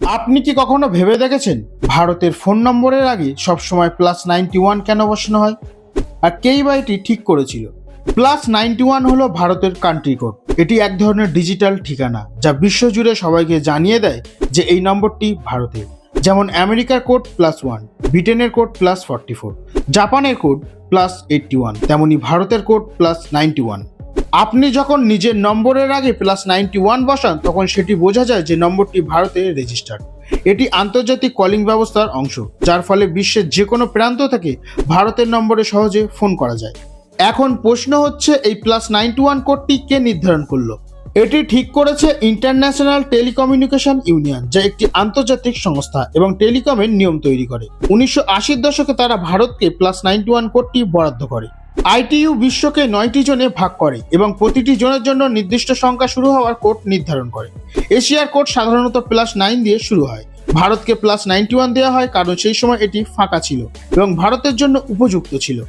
আপনি কি কখনো ভেবে দেখেছেন ভারতের ফোন নম্বরের আগে সবসময় +91 কেন বসানো হয়? আর কেই বা এটি ঠিক করেছিল? +91 হলো ভারতের কান্ট্রি কোড। এটি এক ধরনের ডিজিটাল ঠিকানা যা বিশ্বজুড়ে সবাইকে জানিয়ে দেয় যে এই নম্বরটি ভারতের। যেমন আমেরিকার কোড +1, ব্রিটেনের কোড +44, জাপানের কোড +81, তেমনি ভারতের কোড +91। আপনি যখন নিজের নম্বরের আগে +91 বসান তখন সেটি বোঝা যায় যে নম্বরটি ভারতে রেজিস্টার্ড। এটি আন্তর্জাতিক কলিং ব্যবস্থার অংশ, যার ফলে বিশ্বের যে কোনো প্রান্ত থেকে ভারতের নম্বরে সহজে ফোন করা যায়। এখন প্রশ্ন হচ্ছে, এই +91 কোডটি কে নির্ধারণ করলো? এটি ঠিক করেছে ইন্টারন্যাশনাল টেলিকমিউনিকেশন ইউনিয়ন, যা একটি আন্তর্জাতিক সংস্থা এবং টেলিকমের নিয়ম তৈরি করে। 1980-র দশকে তারা ভারতকে +91 কোডটি বরাদ্দ করে। আইটিইউ বিশ্বকে 9টি জোনে ভাগ করে এবং প্রতিটি জোনের জন্য নির্দিষ্ট সংখ্যা শুরু হওয়ার কোড নির্ধারণ করে। এশিয়ার কোড সাধারণত +9 দিয়ে শুরু হয়। ভারতকে +91 দেওয়া হয় কারণ সেই সময় এটি ফাঁকা ছিল এবং ভারতের জন্য উপযুক্ত ছিল।